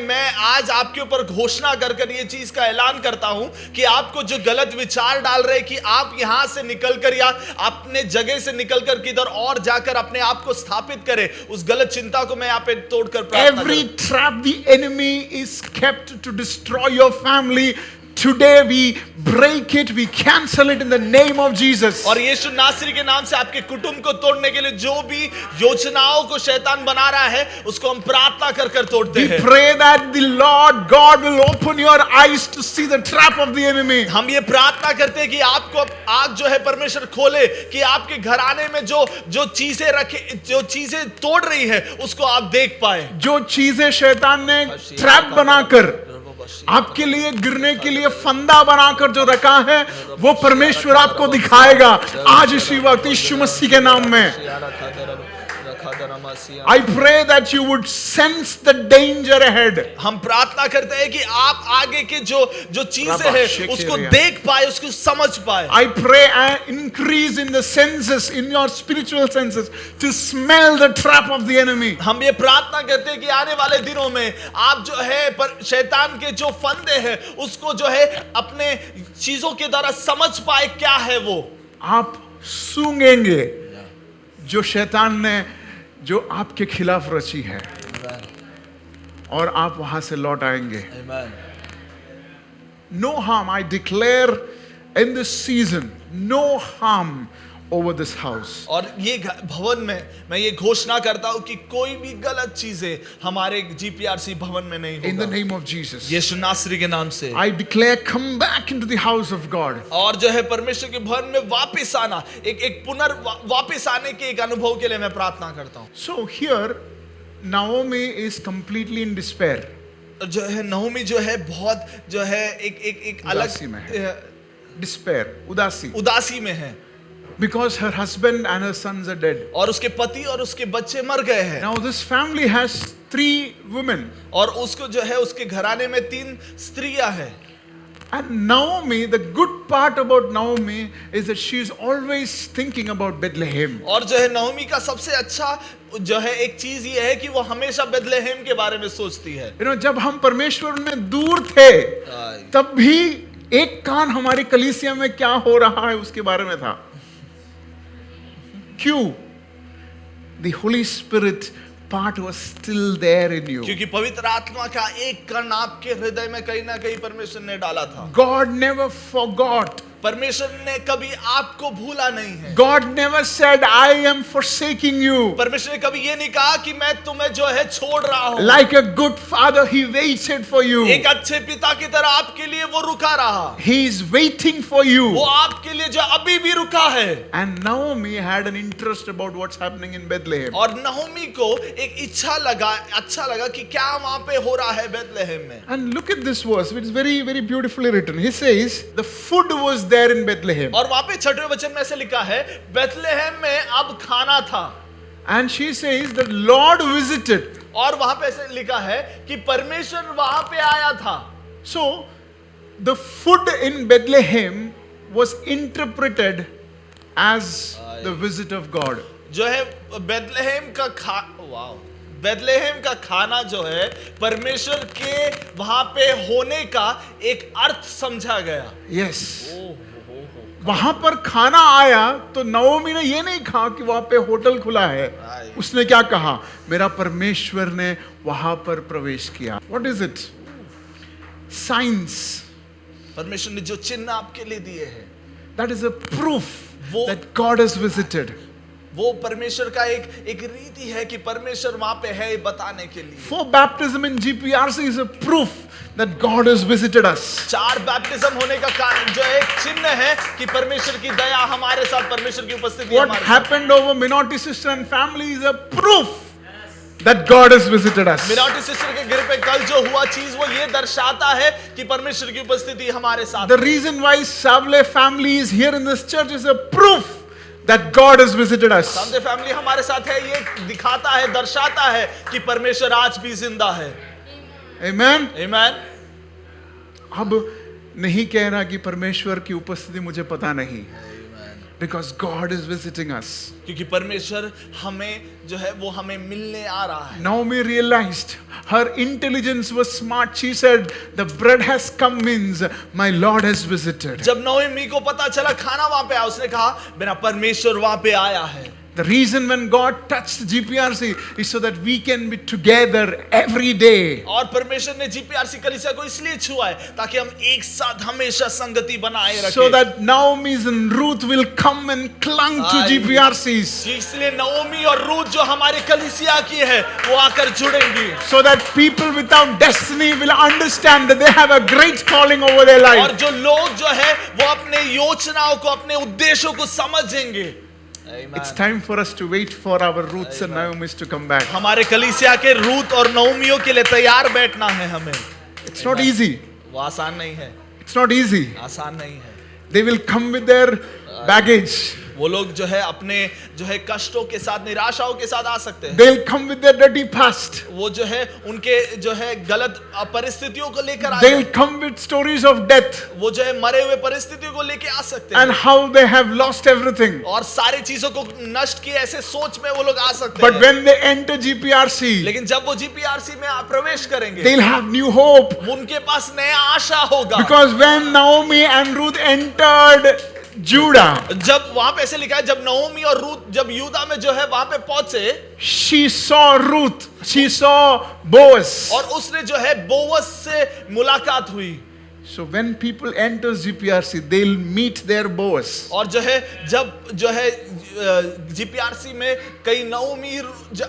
मैं आज आपके ऊपर घोषणा कर ये चीज का ऐलान करता हूं कि आपको जो गलत विचार डाल रहे कि आप यहां से निकलकर या अपने जगह से निकलकर किधर और जाकर अपने आप को स्थापित करें, उस गलत चिंता को मैं यहाँ पे तोड़कर प्रार्थना Every trap the enemy is kept to destroy your family, today we break it, we cancel it in the name of Jesus. और यीशु नासरी के नाम से आपके कुटुंब को तोड़ने के लिए जो भी योजनाओं को शैतान बना रहा है उसको हम प्रार्थना कर तोड़ते हैं। We pray that the Lord God will open your eyes to see the trap of the enemy. हम ये प्रार्थना करते हैं कि आपको आग जो है परमेश्वर खोले कि आपके घराने में जो चीजें रखे, जो चीजें तोड़ रही है उसको आप देख पाए। जो चीजें शैतान ने ट्रैप बनाकर आपके लिए गिरने के लिए फंदा बनाकर जो रखा है वो परमेश्वर आपको दिखाएगा आज इसी वक्त यीशु मसीह के नाम में। I pray that you would sense the danger ahead. हम प्रार्थना करते हैं कि आप आगे के जो चीजें हैं उसको देख पाए, उसको समझ पाए। I pray an increase in the senses, in your spiritual senses, to smell the trap of the enemy. हम ये प्रार्थना करते हैं कि आने वाले दिनों में आप जो है पर शैतान के जो फंदे हैं उसको जो है अपने चीजों के द्वारा समझ पाए क्या है वो। आप सूंघेंगे जो शैतान ने जो आपके खिलाफ रची है और आप वहां से लौट आएंगे। No harm, I declare in this season, no harm over this house. और ये भवन में मैं ये घोषणा करता हूं कि कोई भी गलत चीजें हमारे जीपीआरसी भवन में नहीं होगा। In the name of Jesus. यीशु नासरी के नाम से I declare, come back into the house of God. और जो है परमेश्वर के भवन में वापस आना, एक वापस आने के एक अनुभव के लिए मैं प्रार्थना करता हूं। So here Naomi is completely in despair. जो है नहोमी जो है बहुत जो है एक उदासी में है। अलग Despair, उदासी. उदासी में है, Because her husband and her sons are dead. और उसके पति और उसके बच्चे मर गए हैं। Now this family has 3 women. और उसको जो है उसके घराने में 3 स्त्रियां हैं। And Naomi, the good part about Naomi is that she is always thinking about Bethlehem. और जो है नहोमी का सबसे अच्छा जो है एक चीज ये है कि वो हमेशा बेथलेहेम के बारे में सोचती है। You know, जब हम परमेश्वर में दूर थे, तब भी एक कान हमारी कलीसिया में क्या हो रहा है उसके बारे में था। क्यों? The Holy Spirit part was still there in you. क्योंकि पवित्र आत्मा का एक कण आपके हृदय में कहीं ना कहीं परमेश्वर ने डाला था। God never forgot. परमेश्वर ने कभी आपको भूला नहीं है। God never said, I am forsaking you. परमेश्वर ने कभी ये नहीं कहा कि मैं तुम्हें जो है छोड़ रहा हूँ। Like a good father, he waited for you. एक अच्छे पिता की तरह आपके लिए वो रुका रहा। He is waiting for you. वो आपके लिए जो अभी भी रुका है। And Naomi had an interest about what's happening in Bethlehem. और नहोमी को एक इच्छा लगा, अच्छा लगा कि क्या वहां पे हो रहा है बेथलेहेम में। And look at this verse, which is very, very beautifully written. He says, the food was there in Bethlehem. और वहां पे 6वें वचन में ऐसे लिखा है, बेथलेहेम में अब खाना था। And she says, the Lord visited. और वहां पे ऐसे लिखा है कि परमेश्वर वहां पे आया था। So, the food in Bethlehem was interpreted as the visit of God. जो है बेथलेहेम का बेथलेहेम का खाना जो है परमेश्वर के वहां पे होने का एक अर्थ समझा गया। Yes. वहां पर खाना आया तो नवोमी ने ये नहीं कहा कि वहां पे होटल खुला है। उसने क्या कहा? मेरा परमेश्वर ने वहां पर प्रवेश किया। What is it? Signs. परमेश्वर ने जो चिन्ह आपके लिए दिए हैं, That is a proof वो- that God has visited. वो परमेश्वर का एक रीति है कि परमेश्वर वहां पे है बताने के लिए। For baptism in GPRC is a proof that God has visited us. 4 baptism होने का कारण जो एक चिन्ह है कि परमेश्वर की दया हमारे साथ, परमेश्वर की उपस्थिति What हमारे साथ। happened over Minotti sister and family is a proof that God has visited us. Minoti sister के घर पे कल जो हुआ चीज वो ये दर्शाता है कि परमेश्वर की उपस्थिति हमारे साथ। The reason why Savle family is here in this church is a proof that God has visited us. सामने फैमिली हमारे साथ है, ये दिखाता है, दर्शाता है कि परमेश्वर आज भी जिंदा है। Amen. आमीन। अब नहीं कह रहा कि परमेश्वर की उपस्थिति मुझे पता नहीं, because God is visiting us. क्योंकि परमेश्वर हमें जो है वो हमें मिलने आ रहा है। Naomi realized her intelligence was smart. She said, the bread has come means my Lord has visited. जब नोएमी को पता चला खाना वहां पे आया, उसने कहा मेरा परमेश्वर वहां पे आया है। The reason when God touched GPRC is so that we can be together every day. और परमेश्वर ने जीपीआरसी कलीसिया को इसलिए छुआ है ताकि हम एक साथ हमेशा संगति बनाए रखें। So that Naomi's and Ruth will come and clung to GPRCs. इसलिए नओमी और रूथ जो हमारे कलीसिया की है वो आकर जुड़ेंगी। So that people without destiny will understand that they have a great calling over their और life. जो लोग जो है वो अपने योजनाओं को, अपने उद्देश्यों को समझेंगे। It's time for us to wait for our Ruths and Naomis to come back. हमारे कलीसिया के रूथ और नओमियों के लिए तैयार बैठना है हमें। It's not easy. वो आसान नहीं है, It's not easy. आसान नहीं है। They will come with their baggage. वो लोग जो है अपने जो है कष्टों के साथ, निराशाओं के साथ आ सकते हैं। They'll come with their dirty past. वो जो है उनके जो है गलत परिस्थितियों को लेकर आ They'll come with stories of death वो जो है मरे हुए परिस्थितियों को लेके आ सकते हैं and how they have lost everything. और सारी चीजों को नष्ट किए ऐसे सोच में वो लोग आ सकते But हैं। when they enter GPRC, लेकिन जब वो जीपीआरसी में प्रवेश करेंगे they'll have new hope. उनके पास नया आशा होगा। Because when Naomi and Ruth entered Judah, जब वहां पे ऐसे लिखा है, जब नओमी और रूथ जब यूदा में जो है वहां पे पहुंचे, she saw Ruth, she saw Boaz. और उसने जो है बोवस से मुलाकात हुई। So when people enter GPRC, they'll meet their Boaz. और जो है जब जो है जीपीआरसी में कई नओमी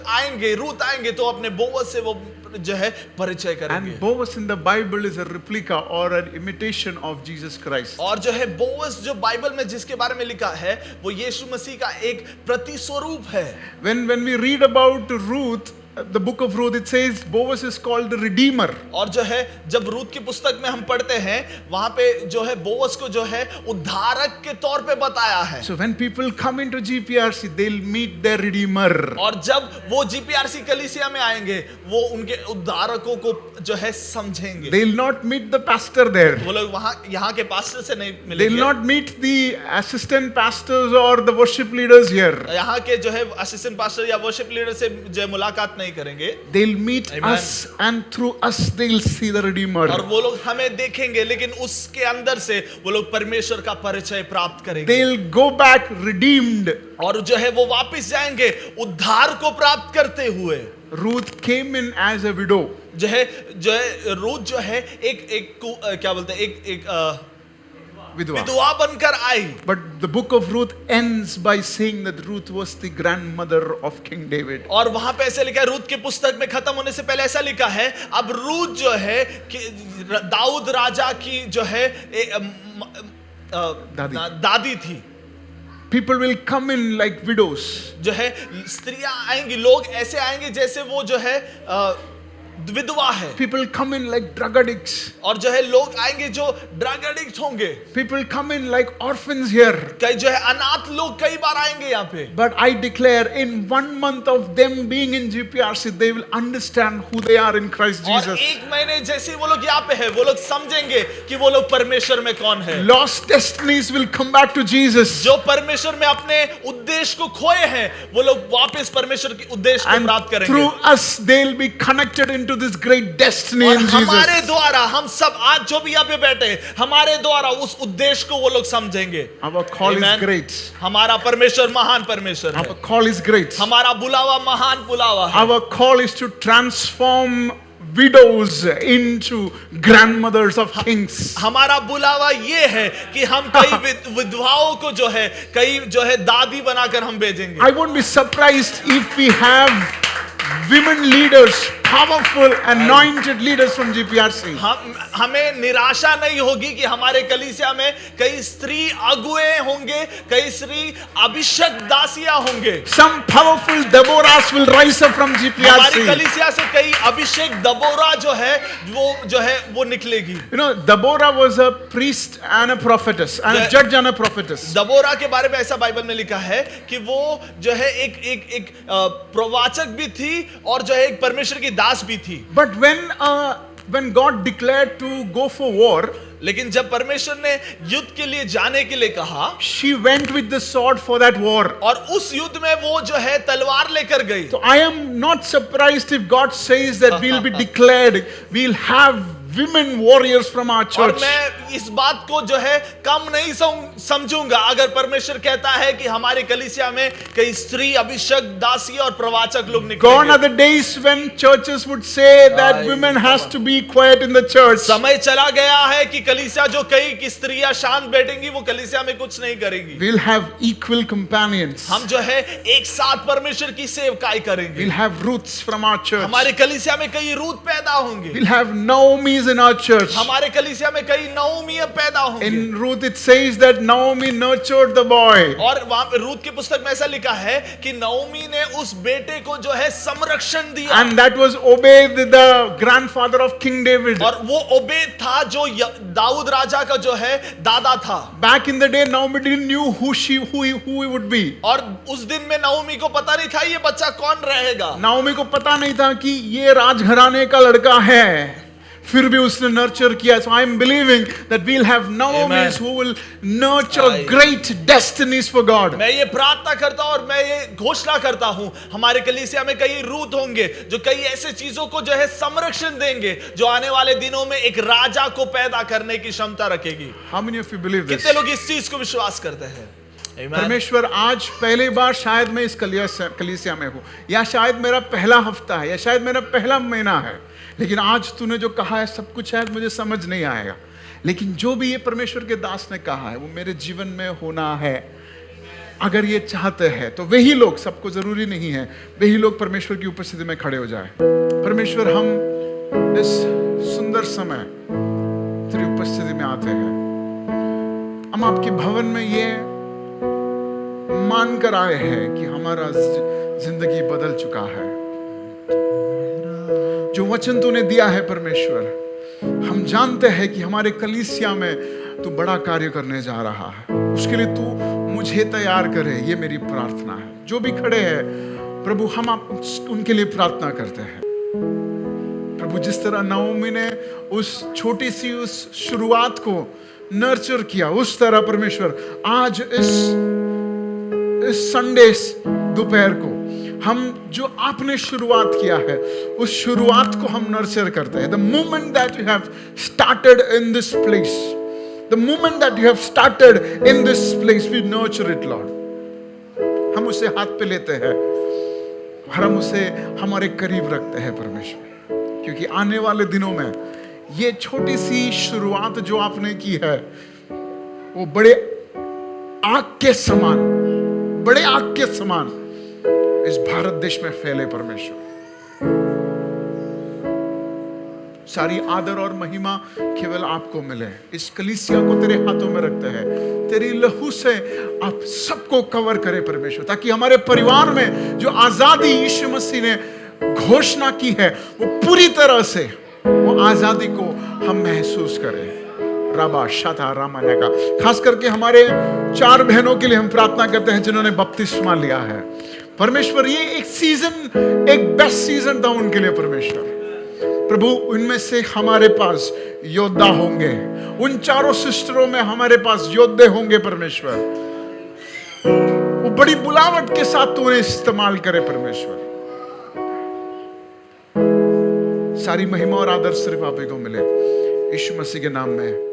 आएंगे, रूथ आएंगे तो अपने बोवस से वो जो है परिचय करेंगे। And Boaz in the Bible is a replica or an imitation of Jesus Christ. और जो है बोवस जो बाइबल में जिसके बारे में लिखा है वो यीशु मसीह का एक प्रतिस्वरूप है। When we read about Ruth, the book of Ruth, it says Boaz is called the Redeemer. और जो है जब रूत की पुस्तक में हम पढ़ते हैं वहां पे जो है बोअज को जो है उद्धारक के तौर पे बताया है। So when people come into GPRC, they'll meet their Redeemer. और जब वो जीपीआरसी कलीसिया में आएंगे वो उनके उद्धारकों को जो है समझेंगे। They'll not meet the pastor there. वो लोग वहां यहाँ के पास्टर से नहीं They'll मिलेंगे, not meet the assistant pastors or the worship leaders here. यहाँ के जो है असिस्टेंट पास्टर या वर्शिप लीडर से जो है मुलाकात नहीं करेंगे। They'll meet Amen. us, and through us they'll see the Redeemer. और वो लोग हमें देखेंगे लेकिन उसके अंदर से वो लोग परमेश्वर का परिचय प्राप्त करेंगे They'll go back redeemed. और जो है वो वापस जाएंगे उद्धार को प्राप्त करते हुए। Ruth came in as a widow. जो है रूथ जो है क्या बोलते हैं एक Vidwa. विधवा बनकर आई। But the book of Ruth ends by saying that Ruth was the grandmother of King David. और वहां पे ऐसे लिखा है, रूथ के पुस्तक में खत्म होने से पहले ऐसा लिखा है, अब रूथ जो है कि दाऊद राजा की जो है दादी थी। People will come in like widows. जो है स्त्रियां आएंगी, लोग ऐसे आएंगे जैसे वो जो है विधवा है। People come in like drug addicts. और जो है लोग आएंगे जो ड्रग एडिक्ट होंगे। People come in like orphans here. कई जो है अनाथ लोग कई बार आएंगे यहाँ पे। But I declare in 1 month of them being in GPRC, they will understand who they are in Christ और Jesus. एक महीने जैसे वो लोग यहाँ पे है, वो लोग समझेंगे कि वो लोग परमेश्वर में कौन है। Lost destinies will come back to Jesus. जो परमेश्वर में अपने उद्देश्य को खोए हैं, वो लोग वापस परमेश्वर के उद्देश्य को And प्राप्त करेंगे। through us, they'll be connected into this great destiny और in हमारे Jesus. द्वारा हम सब आज जो भी यहाँ पे बैठे हैं, हमारे द्वारा उस उद्देश्य को वो लोग समझेंगे। Our call is Amen. great. हमारा परमेश्वर महान परमेश्वर है। Our call is great. हमारा बुलावा महान बुलावा है। Our call is to transform widows into grandmothers of kings. हमारा बुलावा ये है कि हम कई विधवाओं को जो है कई जो है दादी बनाकर हम भेजेंगे। I won't be surprised if we have women leaders, powerful, anointed leaders from GPRC. हमें निराशा नहीं होगी कि हमारे कलीसिया में कई स्त्री अगुए होंगे, कई स्त्री अभिषेक दासियां होंगे। Some powerful Deborahs will rise up from हमारी GPRC. कलीसिया से कई अभिषेक दबोरा जो है वो निकलेगी। You know, Deborah was a priest and a prophetess, and a judge and a prophetess. दबोरा के बारे में ऐसा बाइबल में लिखा है कि वो जो है एक प्रवाचक भी थी और जो है एक परमेश्वर की दास भी थी। But when God declared to go for war, लेकिन जब परमेश्वर ने युद्ध के लिए जाने के लिए कहा, she went with the sword for that war. और उस युद्ध में वो जो है तलवार लेकर गई। So I am not surprised if God says that we'll be declared, we'll have women warriors from our और church. मैं इस बात को जो है कम नहीं समझूंगा अगर परमेश्वर कहता है कि हमारे कलीसिया में कई स्त्री अभिषेक दासी और प्रवाचक लोग Gone are निकलेंगे। the days when churches would say that women has to be quiet in the church. समय चला गया है कि कलीसिया जो कई की स्त्रियां शांत बैठेंगी वो कलीसिया में कुछ नहीं करेंगी। We'll have equal companions. हम जो है एक साथ परमेश्वर की सेवकाई करेंगे। We'll have Ruths from our church. हमारे कलीसिया में कई रूत पैदा होंगे। We'll have Naomis in our church. हमारे कलीसिया में कई नओमी पैदा होंगे। In Ruth it says that Naomi nurtured the boy. और वहां पे रूत की पुस्तक में ऐसा लिखा है कि नओमी ने उस बेटे को जो है संरक्षण दिया। And that was Obed, the grandfather of King David. और वो ओबेद था जो दाऊद राजा का जो है दादा था। Back in the day, Naomi didn't knew who he would be. और उस दिन में नओमी को पता नहीं था ये बच्चा कौन रहेगा। नाओमी को पता नहीं था कि ये राजघराने का लड़का है, फिर भी उसने नर्चर किया। So I am believing that we'll have Naomis who will nurture great destinies for God. मैं ये प्रार्थना करता हूं और मैं ये घोषणा करता हूं हमारे कलीसिया में कई रूत होंगे जो कई ऐसे चीजों को जो है संरक्षण देंगे जो आने वाले दिनों में एक राजा को पैदा करने की क्षमता रखेगी। How many of you believe this? कितने लोग इस चीज को विश्वास करते हैं? Amen. परमेश्वर आज पहली बार शायद मैं इस कलीसिया में हूँ, या शायद मेरा पहला हफ्ता है, या शायद मेरा पहला महीना है, लेकिन आज तूने जो कहा है सब कुछ शायद मुझे समझ नहीं आएगा, लेकिन जो भी ये परमेश्वर के दास ने कहा है वो मेरे जीवन में होना है। अगर ये चाहते हैं तो वही लोग, सबको जरूरी नहीं है, वही लोग परमेश्वर की उपस्थिति में खड़े हो जाए। परमेश्वर, हम इस सुंदर समय तेरी उपस्थिति में आते हैं, हम आपके भवन में ये मान कर आए हैं कि हमारा जिंदगी बदल चुका है। जो वचन तूने दिया है परमेश्वर, हम जानते हैं कि हमारे कलीसिया में तू बड़ा कार्य करने जा रहा है। उसके लिए तू मुझे तैयार करे, ये मेरी प्रार्थना है। जो भी खड़े हैं प्रभु, हम आप उनके लिए प्रार्थना करते हैं प्रभु। जिस तरह नाओमी ने उस छोटी सी उस शुरुआत को नर्चर किया, उस तरह परमेश्वर आज इस संडे दोपहर को हम जो आपने शुरुआत किया है, उस शुरुआत को हम नर्चर करते हैं। The moment that you have started in this place, the moment that you have started in this place, we nurture it lord. हम उसे हाथ पे लेते हैं और हम उसे हमारे करीब रखते हैं परमेश्वर, क्योंकि आने वाले दिनों में ये छोटी सी शुरुआत जो आपने की है, वो बड़े आग के समान, बड़े आग के समान इस भारत देश में फैले परमेश्वर। सारी आदर और महिमा केवल आपको मिले। इस कलीसिया को तेरे हाथों में रखते हैं, तेरी लहू से आप सबको कवर करे परमेश्वर, ताकि हमारे परिवार में जो आजादी यीशु मसीह ने घोषणा की है, वो पूरी तरह से वो आजादी को हम महसूस करें। राबा शाता रामाने का खास करके हमारे 4 बहनों के लिए हम प्रार्थना करते हैं जिन्होंने बपतिस्मा लिया है परमेश्वर। ये एक सीजन, एक बेस्ट सीजन था उनके लिए परमेश्वर। प्रभु, उनमें से हमारे पास योद्धा होंगे, उन 4 सिस्टरों में हमारे पास योद्धे होंगे परमेश्वर। वो बड़ी बुलावट के साथ तू उन्हें इस्तेमाल करे परमेश्वर। सारी महिमा और आदर सिर्फ आप ही को मिले, यीशु मसीह के नाम में।